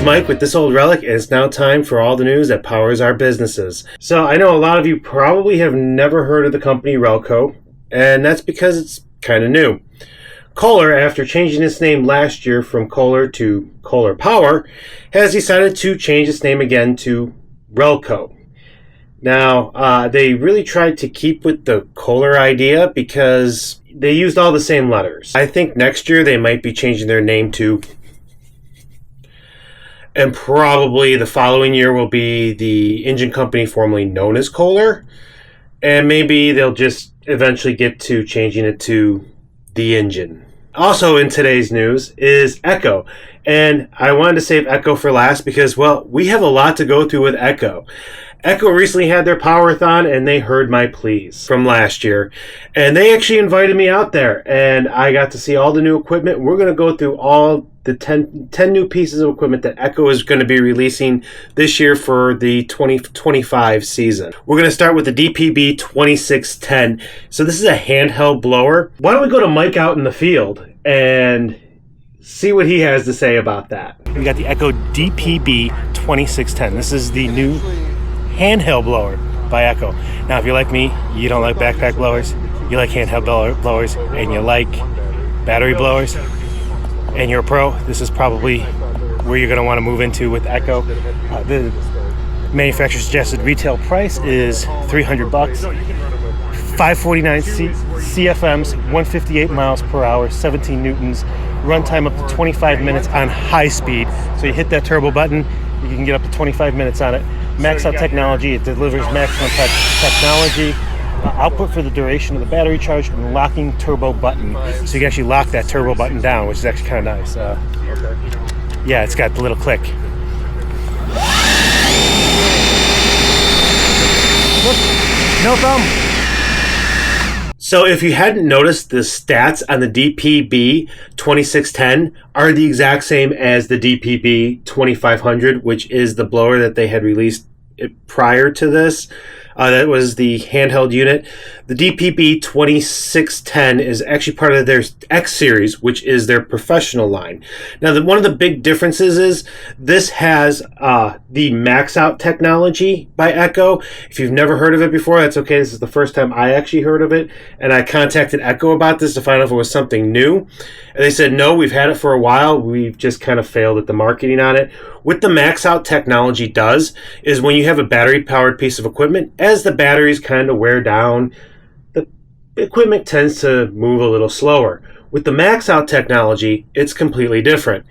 Mike with This Old Relic, and it's now time for all the news that powers our businesses. So I know a lot of you probably have never heard of the company Relco, and that's because it's kind of new. Kholer, after changing its name last year from Kholer to Kholer Power, has decided to change its name again to Relco. Now, they really tried to keep with the Kholer idea because they used all the same letters. I think next year they might be changing their name to, and probably the following year will be the engine company formerly known as Kholer, and maybe they'll just eventually get to changing it to the engine. Also in today's news is Echo, and I wanted to save Echo for last because, well, we have a lot to go through with Echo. Echo recently had their Power-a-thon, and they heard my pleas from last year, and they actually invited me out there, and I got to see all the new equipment. We're going to go through all the 10 new pieces of equipment that Echo is going to be releasing this year for the 2025 season. We're going to start with the DPB 2610. So this is a handheld blower. Why don't we go to Mike out in the field and see what he has to say about that. We got the Echo DPB 2610. This is the new handheld blower by Echo. Now, if you're like me, you don't like backpack blowers, you like handheld blowers, and you like battery blowers, and you're a pro, this is probably where you're going to want to move into with Echo. The manufacturer suggested retail price is $300, 549 CFMs, 158 miles per hour, 17 newtons, runtime up to 25 minutes on high speed. So you hit that turbo button, you can get up to 25 minutes on it. Max out technology, it delivers maximum technology. Output for the duration of the battery charge, and locking turbo button. So you can actually lock that turbo button down, which is actually kind of nice. Yeah, it's got the little click. No thumb. So if you hadn't noticed, the stats on the DPB 2610 are the exact same as the DPB 2500, which is the blower that they had released prior to this. That was the handheld unit. The DPB 2610 is actually part of their X series, which is their professional line. Now, one of the big differences is this has the max out technology by Echo. If you've never heard of it before, that's okay. This is the first time I actually heard of it, and I contacted Echo about this to find out if it was something new. And they said, no, we've had it for a while. We've just kind of failed at the marketing on it. What the max out technology does is when you have a battery powered piece of equipment, as the batteries kind of wear down, the equipment tends to move a little slower. With the max out technology, it's completely different.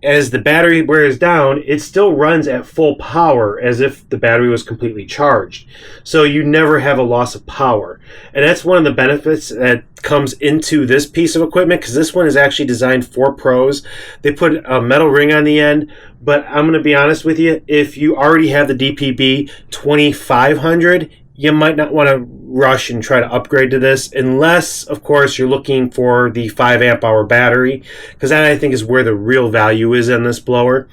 As the battery wears down, it still runs at full power as if the battery was completely charged. So you never have a loss of power. And that's one of the benefits that comes into this piece of equipment, because this one is actually designed for pros. They put a metal ring on the end, but I'm going to be honest with you, if you already have the DPB 2500, you might not want to rush and try to upgrade to this, unless, of course, you're looking for the 5 amp hour battery, because that, I think, is where the real value is in this blower,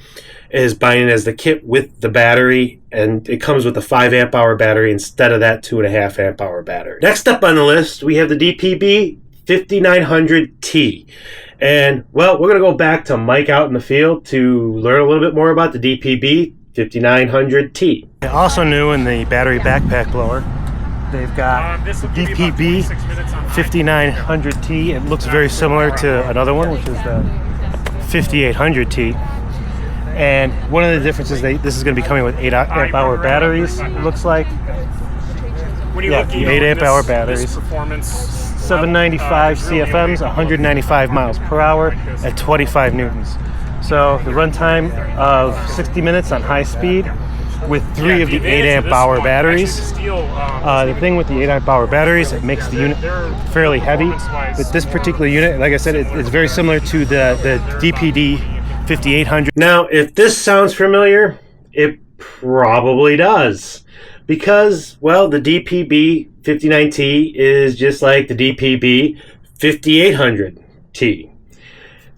is buying it as the kit with the battery, and it comes with a 5 amp hour battery instead of that 2.5 amp hour battery. Next up on the list, we have the DPB 5900T. And, well, we're going to go back to Mike out in the field to learn a little bit more about the DPB 5900T. Also new in the battery backpack blower, they've got DPB 5900T. It looks very similar to another one, which is the 5800T. And one of the differences, this is going to be coming with 8 amp hour batteries, it looks like. Yeah, the 8 amp hour batteries. 795 CFMs, 195 miles per hour at 25 newtons. So the runtime of 60 minutes on high speed with 3 of the 8 amp hour batteries. The thing with the 8 amp hour batteries, it makes the unit fairly heavy. With this particular unit, like I said, it's very similar to the DPD 5800. Now, if this sounds familiar, it probably does. Because, well, the DPB 59T is just like the DPB 5800T,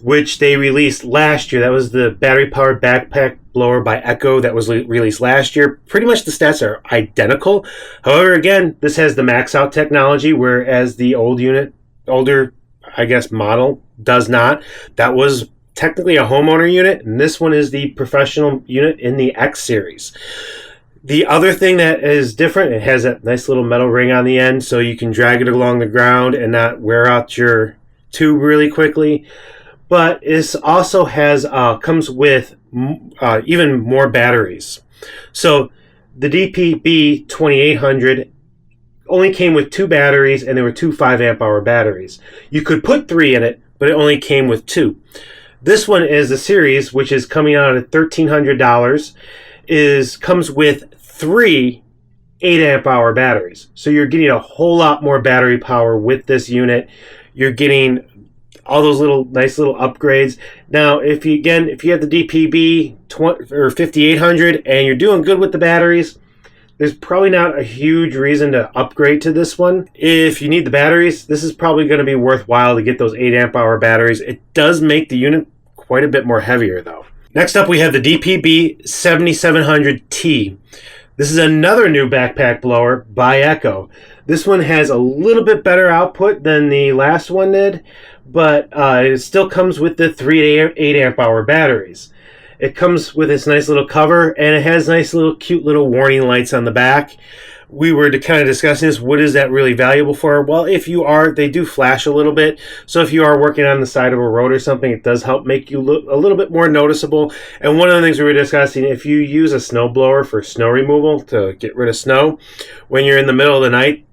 which they released last year. That was the battery-powered backpack blower by Echo that was released last year. Pretty much the stats are identical. However, again, this has the max-out technology, whereas the older, I guess, model does not. That was technically a homeowner unit, and this one is the professional unit in the X series. The other thing that is different, it has that nice little metal ring on the end, so you can drag it along the ground and not wear out your tube really quickly. But it also has comes with even more batteries. So the DPB 2800 only came with 2 batteries, and there were 2 5 amp hour batteries. You could put 3 in it, but it only came with 2. This one is the series, which is coming out at $1,300, comes with 3 8 amp hour batteries. So you're getting a whole lot more battery power with this unit. You're getting all those nice little upgrades. Now, if you have the DPB 5800 and you're doing good with the batteries, there's probably not a huge reason to upgrade to this one. If you need the batteries, this is probably going to be worthwhile to get those 8 amp hour batteries. It does make the unit quite a bit more heavier though. Next up, we have the DPB 7700T. This is another new backpack blower by Echo. This one has a little bit better output than the last one did, but it still comes with the 3 8 amp hour batteries. It comes with this nice little cover, and it has nice little cute little warning lights on the back. We were kind of discussing this. What is that really valuable for? Well, they do flash a little bit. So if you are working on the side of a road or something, it does help make you look a little bit more noticeable. And one of the things we were discussing, if you use a snow blower for snow removal to get rid of snow, when you're in the middle of the night,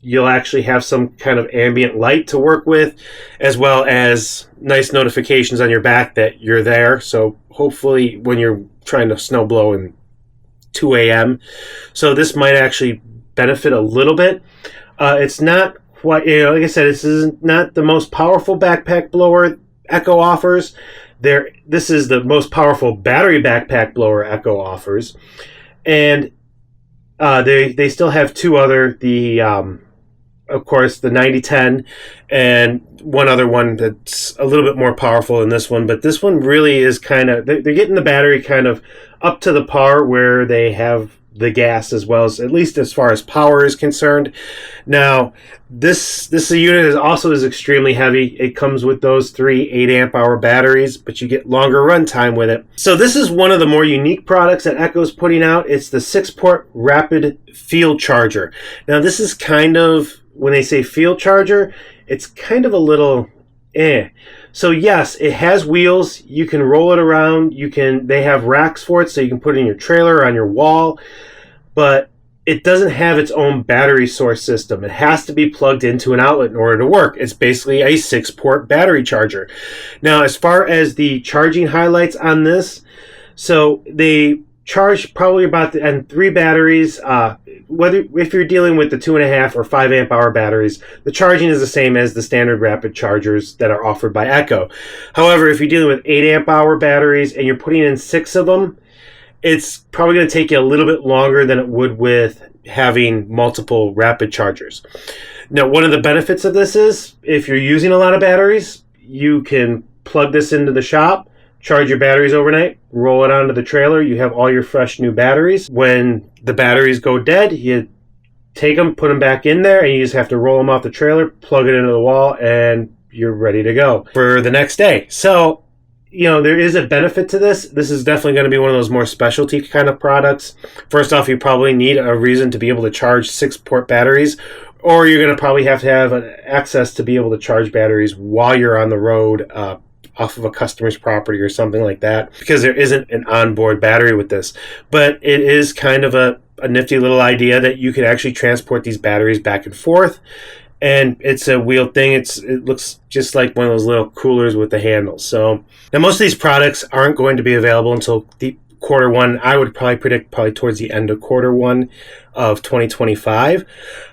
you'll actually have some kind of ambient light to work with, as well as nice notifications on your back that you're there. So hopefully when you're trying to snow blow in 2 a.m. So this might actually benefit a little bit. It's not quite, like I said, this is not the most powerful backpack blower Echo offers. This is the most powerful battery backpack blower Echo offers. And they still have 2 other, of course, the 9010 and one other one that's a little bit more powerful than this one. But this one really is they're getting the battery kind of up to the par where they have the gas, as well as, at least as far as power is concerned. Now, this unit is extremely heavy. It comes with those 3 8 amp hour batteries, but you get longer run time with it. So this is one of the more unique products that Echo's putting out. It's the 6-port rapid field charger. Now, this is kind of, when they say field charger, it's kind of a little So yes, it has wheels. You can roll it around. They have racks for it, so you can put it in your trailer or on your wall. But it doesn't have its own battery source system. It has to be plugged into an outlet in order to work. It's basically a 6-port battery charger. Now, as far as the charging highlights on this, so they charge probably about and 3 batteries. If you're dealing with the 2.5 or 5 amp hour batteries, the charging is the same as the standard rapid chargers that are offered by Echo. However, if you're dealing with 8 amp hour batteries and you're putting in 6 of them, it's probably going to take you a little bit longer than it would with having multiple rapid chargers. Now, one of the benefits of this is, if you're using a lot of batteries, you can plug this into the shop, charge your batteries overnight, roll it onto the trailer. You have all your fresh new batteries. When the batteries go dead, you take them, put them back in there, and you just have to roll them off the trailer, plug it into the wall, and you're ready to go for the next day. So, there is a benefit to this. This is definitely going to be one of those more specialty kind of products. First off, you probably need a reason to be able to charge 6-port batteries, or you're going to probably have to have access to be able to charge batteries while you're on the road, off of a customer's property or something like that, because there isn't an onboard battery with this. But it is kind of a nifty little idea that you can actually transport these batteries back and forth. And it's a wheeled thing. It looks just like one of those little coolers with the handles. So now, most of these products aren't going to be available until the Q1. I would probably predict towards the end of Q1 of 2025.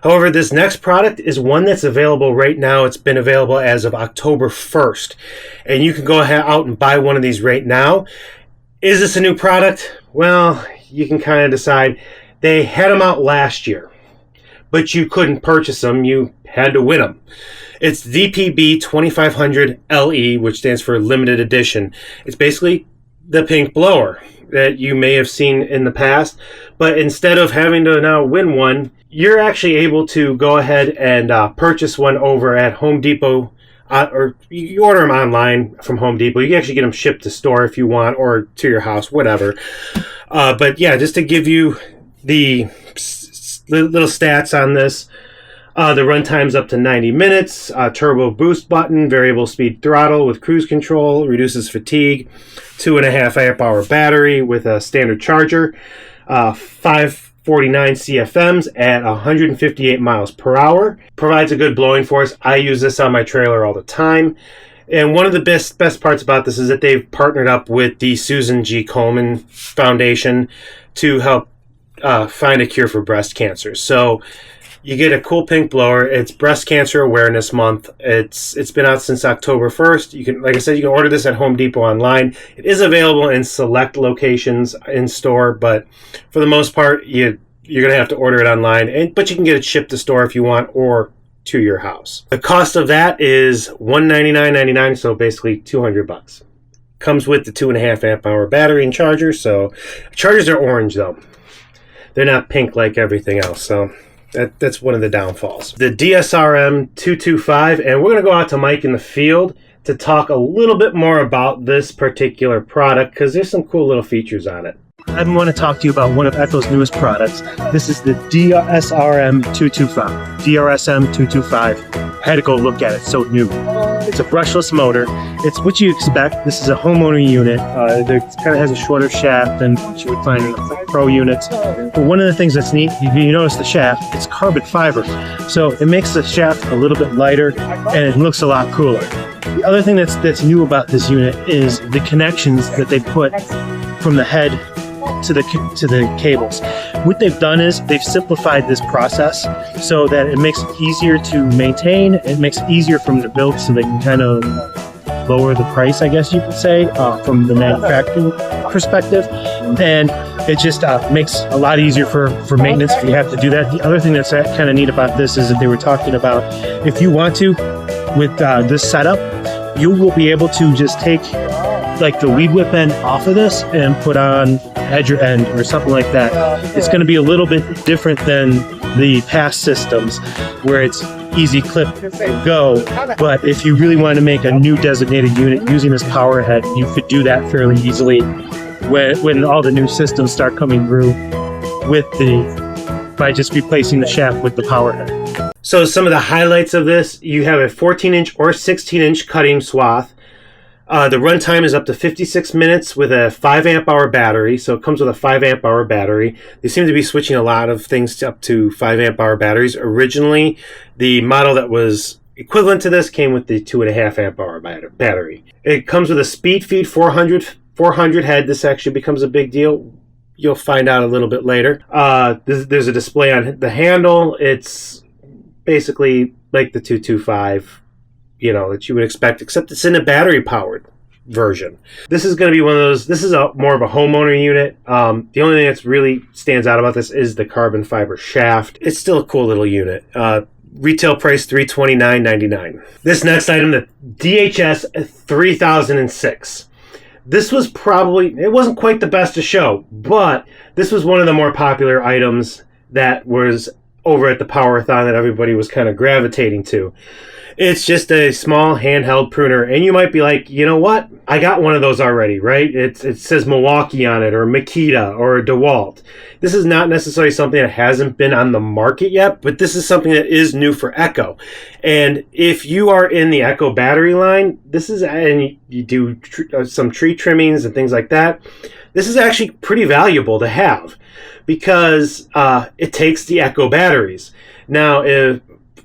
However, this next product is one that's available right now. It's been available as of October 1st. And you can go ahead out and buy one of these right now. Is this a new product? Well, you can kind of decide. They had them out last year, but you couldn't purchase them. You had to win them. It's DPB 2500 LE, which stands for Limited Edition. It's basically the pink blower that you may have seen in the past, but instead of having to now win one, you're actually able to go ahead and purchase one over at Home Depot or you order them online from Home Depot. You can actually get them shipped to store if you want, or to your house, whatever. But yeah, just to give you the little stats on this. The runtime's up to 90 minutes, turbo boost button, variable speed throttle with cruise control, reduces fatigue, 2.5 amp hour battery with a standard charger, 549 CFMs at 158 miles per hour, provides a good blowing force. I use this on my trailer all the time. And one of the best parts about this is that they've partnered up with the Susan G. Komen Foundation to help find a cure for breast cancer. So you get a cool pink blower. It's Breast Cancer Awareness Month. It's been out since October 1st. You can, like I said, you can order this at Home Depot online. It is available in select locations in store, but for the most part, you're going to have to order it online. But you can get it shipped to store if you want, or to your house. The cost of that is $199.99, so basically $200. Comes with the 2.5 amp hour battery and charger. So chargers are orange though; they're not pink like everything else. So that's one of the downfalls. The DSRM 225, and we're going to go out to Mike in the field to talk a little bit more about this particular product because there's some cool little features on it. I want to talk to you about one of Echo's newest products. This is the DSRM 225. DRSM 225. I had to go look at it. It's so new. It's a brushless motor. It's what you expect. This is a homeowner unit. It kind of has a shorter shaft than what you would find in the Pro units. But one of the things that's neat, if you notice the shaft, it's carbon fiber. So it makes the shaft a little bit lighter and it looks a lot cooler. The other thing that's new about this unit is the connections that they put from the head to the cables. What they've done is they've simplified this process so that it makes it easier to maintain. It makes it easier from the build, so they can kind of lower the price, I guess you could say, from the manufacturing perspective. And it just makes a lot easier for maintenance if you have to do that. The other thing that's kind of neat about this is that they were talking about, if you want to, with this setup, you will be able to just take like the lead whip end off of this and put on edger end or something like that. It's going to be a little bit different than the past systems where it's easy clip and go, but if you really want to make a new designated unit using this power head, you could do that fairly easily when all the new systems start coming through by just replacing the shaft with the power head. So some of the highlights of this, you have a 14-inch or 16-inch cutting swath. The runtime is up to 56 minutes with a 5 amp hour battery. So it comes with a 5 amp hour battery. They seem to be switching a lot of things up to 5 amp hour batteries. Originally, the model that was equivalent to this came with the 2.5 amp hour battery. It comes with a speed feed 400 head. This actually becomes a big deal. You'll find out a little bit later. There's a display on the handle. It's basically like the 225. That you would expect, except it's in a battery-powered version. This is going to be one of those, this is more of a homeowner unit. The only thing that's really stands out about this is the carbon fiber shaft. It's still a cool little unit. Retail price $329.99. This next item, the DHS 3006. This was it wasn't quite the best to show, but this was one of the more popular items that was over at the Power-a-thon that everybody was kind of gravitating to. It's just a small handheld pruner, and you might be like, you know what? I got one of those already, right? It says Milwaukee on it, or Makita, or DeWalt. This is not necessarily something that hasn't been on the market yet, but this is something that is new for Echo. And if you are in the Echo battery line, and you do some tree trimmings and things like that, this is actually pretty valuable to have because it takes the Echo batteries. Now,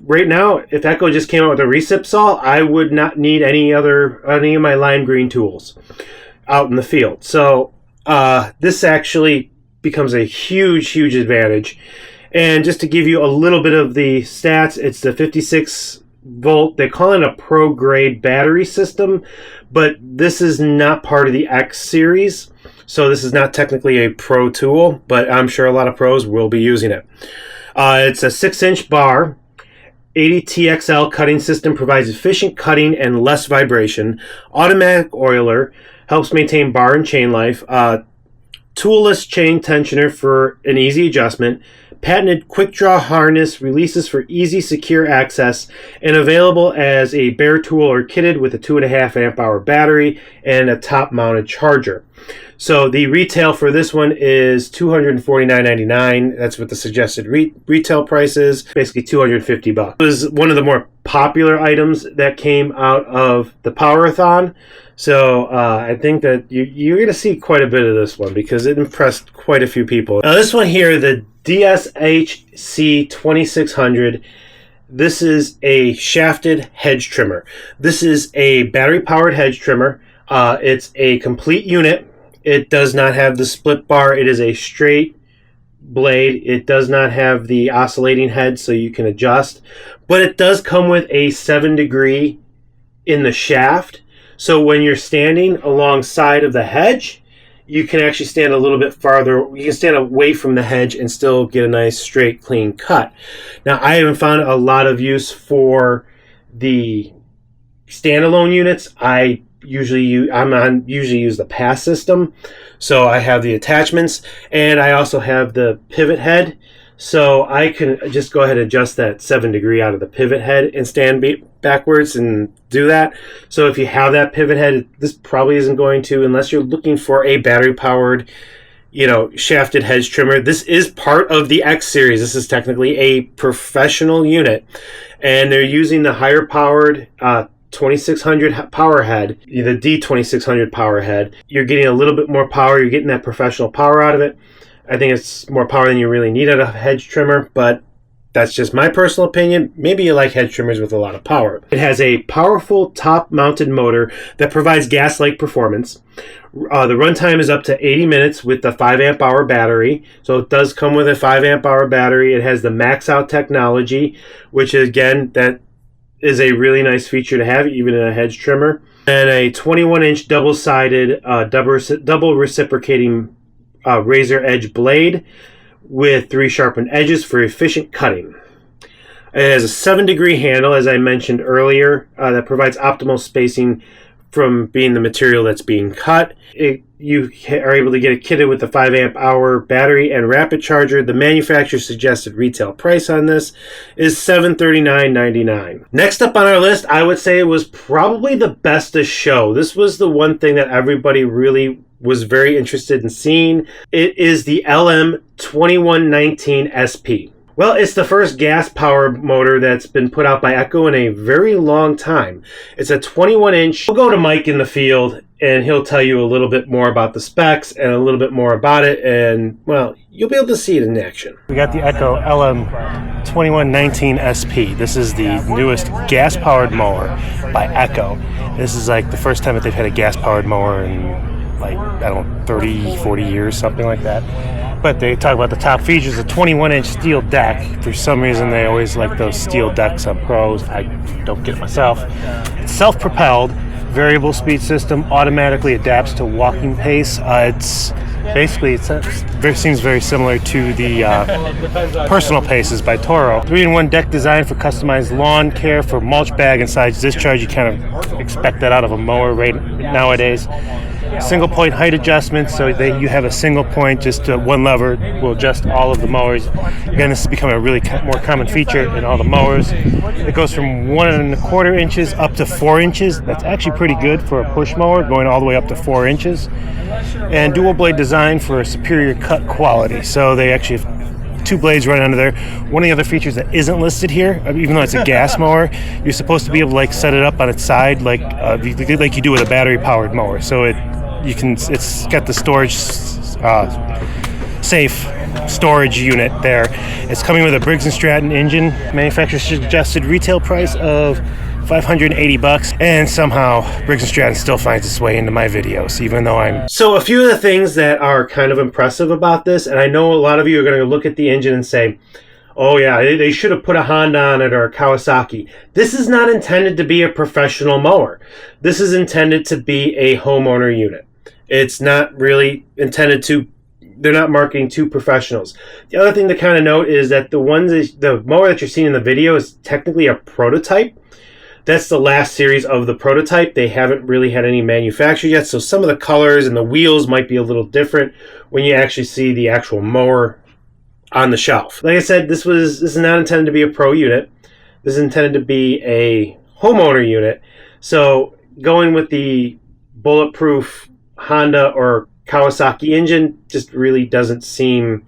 Right now, if Echo just came out with a recip saw, I would not need any of my lime green tools out in the field. So this actually becomes a huge, huge advantage. And just to give you a little bit of the stats, it's the 56 volt. They call it a pro grade battery system, but this is not part of the X series. So this is not technically a pro tool, but I'm sure a lot of pros will be using it. It's a 6-inch bar. 80 TXL cutting system provides efficient cutting and less vibration. Automatic oiler helps maintain bar and chain life. Toolless chain tensioner for an easy adjustment. patented quick draw harness releases for easy, secure access, and available as a bare tool or kitted with a 2.5 amp hour battery and a top mounted charger. So the retail for this one is $249.99. That's what the suggested retail price is, basically $250. It was one of the more popular items that came out of the Power-a-thon. So I think that you're going to see quite a bit of this one because it impressed quite a few people. Now this one here, the DSHC 2600, this is a shafted hedge trimmer. This is a battery-powered hedge trimmer. It's a complete unit. It does not have the split bar. It is a straight blade. It does not have the oscillating head, so you can adjust. But it does come with a 7-degree in the shaft. So when you're standing alongside of the hedge, you can actually stand a little bit farther. You can stand away from the hedge and still get a nice, straight, clean cut. Now, I haven't found a lot of use for the standalone units. I usually use the pass system, so I have the attachments, and I also have the pivot head, so I can just go ahead and adjust that 7-degree out of the pivot head and stand backwards and do that. So if you have that pivot head, this probably isn't going to, unless you're looking for a battery powered, shafted hedge trimmer. This is part of the X series. This is technically a professional unit, and they're using the higher powered 2600 power head, the D2600 power head. You're getting a little bit more power. You're getting that professional power out of it. I think it's more power than you really need out of a hedge trimmer, but that's just my personal opinion. Maybe you like hedge trimmers with a lot of power. It has a powerful top-mounted motor that provides gas-like performance. The runtime is up to 80 minutes with the 5 amp hour battery. So it does come with a 5 amp hour battery. It has the max out technology, which again, that is a really nice feature to have, even in a hedge trimmer. And a 21-inch double-sided, double reciprocating razor edge blade with 3 sharpened edges for efficient cutting. It has a 7-degree handle, as I mentioned earlier, that provides optimal spacing from being the material that's being cut. You are able to get it kitted with the 5 amp hour battery and rapid charger. The manufacturer suggested retail price on this is $739.99. Next up on our list, I would say it was probably the best to show. This was the one thing that everybody really was very interested in seeing. It is the LM2119 SP. Well, it's the first gas-powered motor that's been put out by Echo in a very long time. It's a 21-inch. We'll go to Mike in the field, and he'll tell you a little bit more about the specs and a little bit more about it, and, well, you'll be able to see it in action. We got the Echo LM2119 SP. This is the newest gas-powered mower by Echo. This is like the first time that they've had a gas-powered mower in, 30, 40 years, something like that. But they talk about the top features, a 21-inch steel deck. For some reason, they always like those steel decks on pros. I don't get it myself. It's self-propelled, variable speed system, automatically adapts to walking pace. It seems very similar to the Personal Paces by Toro. 3-in-1 deck designed for customized lawn care for mulch bag and sides discharge. You kind of expect that out of a mower right nowadays. Single point height adjustment, so that you have a single point, just one lever will adjust all of the mowers. Again, this is becoming a really more common feature in all the mowers. It goes from 1.25 inches up to 4 inches. That's actually pretty good for a push mower, going all the way up to 4 inches. And dual blade design for a superior cut quality. So they actually have 2 blades right under there. One of the other features that isn't listed here, even though it's a gas mower, you're supposed to be able to set it up on its side like you do with a battery-powered mower. So it's got the storage safe storage unit there. It's coming with a Briggs & Stratton engine. Manufacturer suggested retail price of $580, and somehow Briggs & Stratton still finds its way into my videos, even though So a few of the things that are kind of impressive about this, and I know a lot of you are going to look at the engine and say, oh yeah, they should have put a Honda on it or a Kawasaki. This is not intended to be a professional mower. This is intended to be a homeowner unit. It's not really intended to, they're not marketing to professionals. The other thing to kind of note is that the mower that you're seeing in the video is technically a prototype. That's the last series of the prototype. They haven't really had any manufactured yet, so some of the colors and the wheels might be a little different when you actually see the actual mower on the shelf. Like I said, this is not intended to be a pro unit. This is intended to be a homeowner unit. So going with the bulletproof Honda or Kawasaki engine just really doesn't seem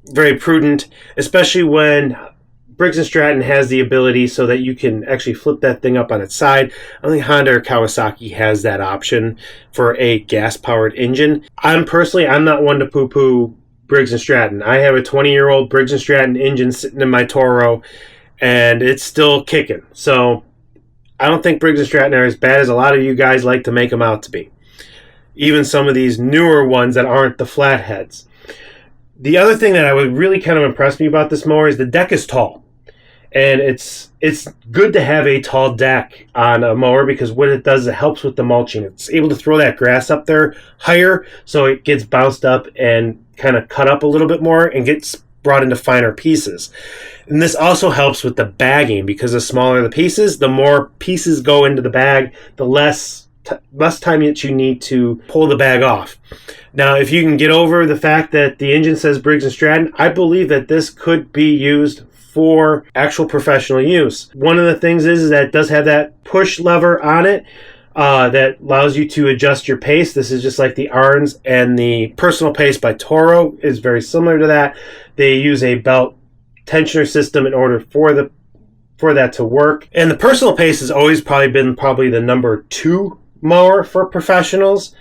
very prudent, especially when Briggs & Stratton has the ability so that you can actually flip that thing up on its side. I think Honda or Kawasaki has that option for a gas-powered engine. I'm not one to poo-poo Briggs & Stratton. I have a 20-year-old Briggs & Stratton engine sitting in my Toro, and it's still kicking. So I don't think Briggs & Stratton are as bad as a lot of you guys like to make them out to be. Even some of these newer ones that aren't the flatheads. The other thing that I would really kind of impress me about this mower is the deck is tall. And it's good to have a tall deck on a mower because what it does is it helps with the mulching. It's able to throw that grass up there higher so it gets bounced up and kind of cut up a little bit more and gets brought into finer pieces. And this also helps with the bagging because the smaller the pieces, the more pieces go into the bag, the less time that you need to pull the bag off. Now, if you can get over the fact that the engine says Briggs & Stratton, I believe that this could be used for actual professional use. One of the things is that it does have that push lever on it that allows you to adjust your pace. This is just like the Arns, and the Personal Pace by Toro is very similar to that. They use a belt tensioner system in order for that to work. And the Personal Pace has always been the number 2 mower for professionals,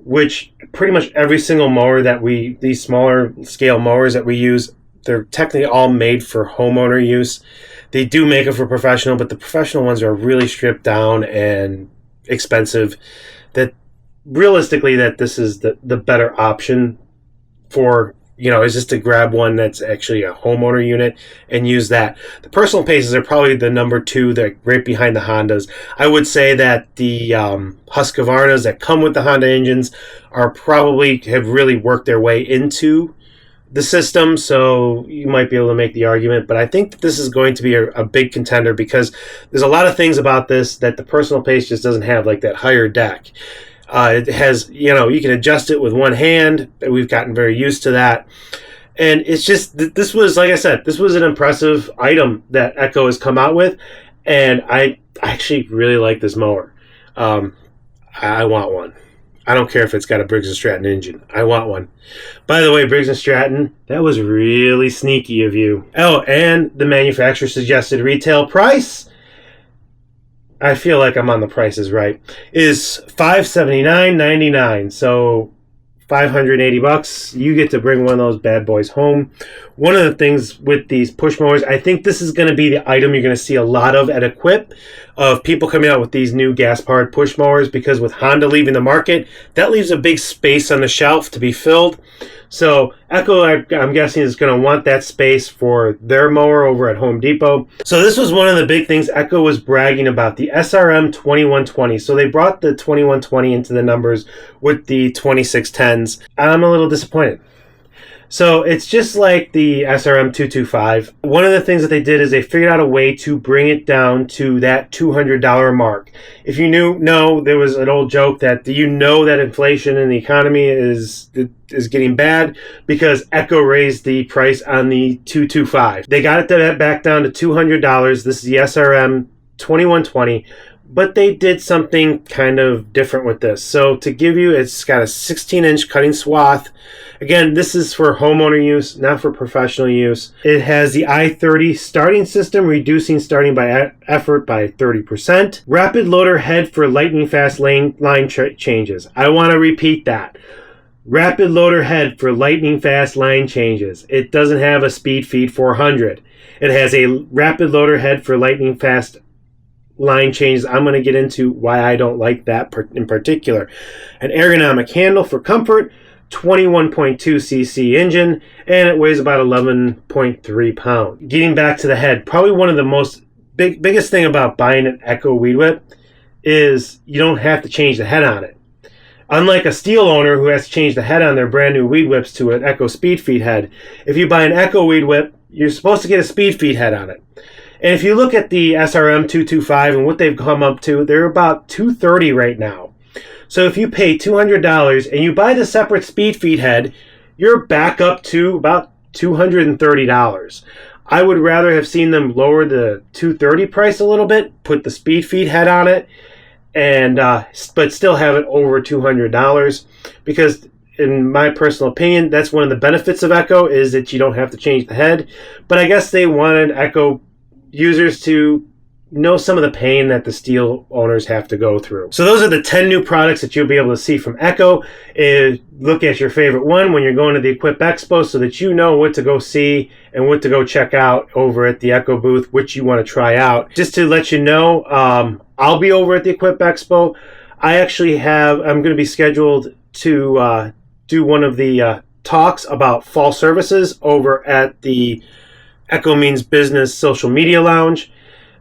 which pretty much every single mower these smaller scale mowers that we use, they're technically all made for homeowner use. They do make it for professional, but the professional ones are really stripped down and expensive. That realistically, that this is the better option for, is just to grab one that's actually a homeowner unit and use that. The Personal Paces are probably the number 2, that right behind the Hondas. I would say that the Husqvarnas that come with the Honda engines have really worked their way into the system, so you might be able to make the argument, but I think that this is going to be a big contender because there's a lot of things about this that the Personal Pace just doesn't have, like that higher deck. It has, you can adjust it with one hand. We've gotten very used to that. And it's just, this was, like I said, this was an impressive item that Echo has come out with, and I actually really like this mower. I want one. I don't care if it's got a Briggs & Stratton engine. I want one. By the way, Briggs & Stratton, that was really sneaky of you. Oh, and the manufacturer suggested retail price, I feel like I'm on The Price is Right, is $579.99. So $580. You get to bring one of those bad boys home. One of the things with these push mowers, I think this is going to be the item you're going to see a lot of at Equip, of people coming out with these new gas-powered push mowers, because with Honda leaving the market, that leaves a big space on the shelf to be filled. So Echo, I'm guessing, is going to want that space for their mower over at Home Depot. So this was one of the big things Echo was bragging about, the SRM 2120. So they brought the 2120 into the numbers with the 2610s. I'm a little disappointed. So it's just like the SRM 225. One of the things that they did is they figured out a way to bring it down to that $200 mark. If you know, there was an old joke that that inflation in the economy is getting bad because Echo raised the price on the 225. They got it back down to $200. This is the SRM 2120. But they did something kind of different with this. So to give you, it's got a 16-inch cutting swath. Again, this is for homeowner use, not for professional use. It has the i30 starting system, reducing starting by effort by 30%. Rapid loader head for lightning fast line changes. I want to repeat that. Rapid loader head for lightning fast line changes. It doesn't have a speed feed 400. It has a rapid loader head for lightning fast line changes. I'm going to get into why I don't like that in particular. An ergonomic handle for comfort, 21.2 cc engine, and it weighs about 11.3 pounds. Getting back to the head, probably one of the most biggest thing about buying an Echo Weed Whip is you don't have to change the head on it. Unlike a steel owner who has to change the head on their brand new Weed Whips to an Echo Speed Feed head, if you buy an Echo Weed Whip, you're supposed to get a Speed Feed head on it. And if you look at the SRM 225 and what they've come up to, they're about $230 right now. So if you pay $200 and you buy the separate speed feed head, you're back up to about $230. I would rather have seen them lower the $230 price a little bit, put the speed feed head on it, and but still have it over $200, because in my personal opinion, that's one of the benefits of Echo, is that you don't have to change the head. But I guess they wanted Echo users to know some of the pain that the Steel owners have to go through. So those are the 10 new products that you'll be able to see from Echo. Look at your favorite one when you're going to the Equip Expo, so that you know what to go see and what to go check out over at the Echo booth, which you want to try out. Just to let you know, I'll be over at the Equip Expo. I'm going to be scheduled to do one of the talks about fall services over at the Echo Means Business social media lounge.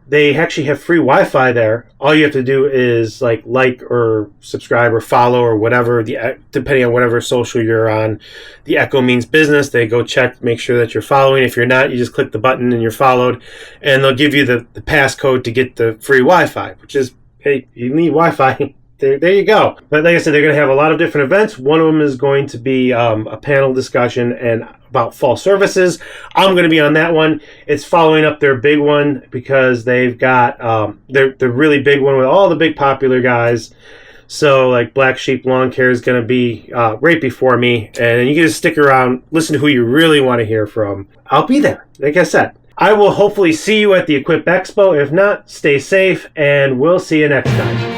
They actually have free Wi-Fi there. All you have to do is like or subscribe or follow or whatever, depending on whatever social you're on. The Echo Means Business. They go check, make sure that you're following. If you're not, you just click the button and you're followed, and they'll give you the passcode to get the free Wi-Fi, which is, hey, you need Wi-Fi. There you go. But like I said, they're going to have a lot of different events. One of them is going to be a panel discussion and about fall services. I'm going to be on that one. It's following up their big one, because they've got their really big one with all the big popular guys. So like Black Sheep Lawn Care is going to be right before me, and you can just stick around, listen to who you really want to hear from. I'll be there, like I said. I will hopefully see you at the Equip Expo. If not, stay safe, and we'll see you next time.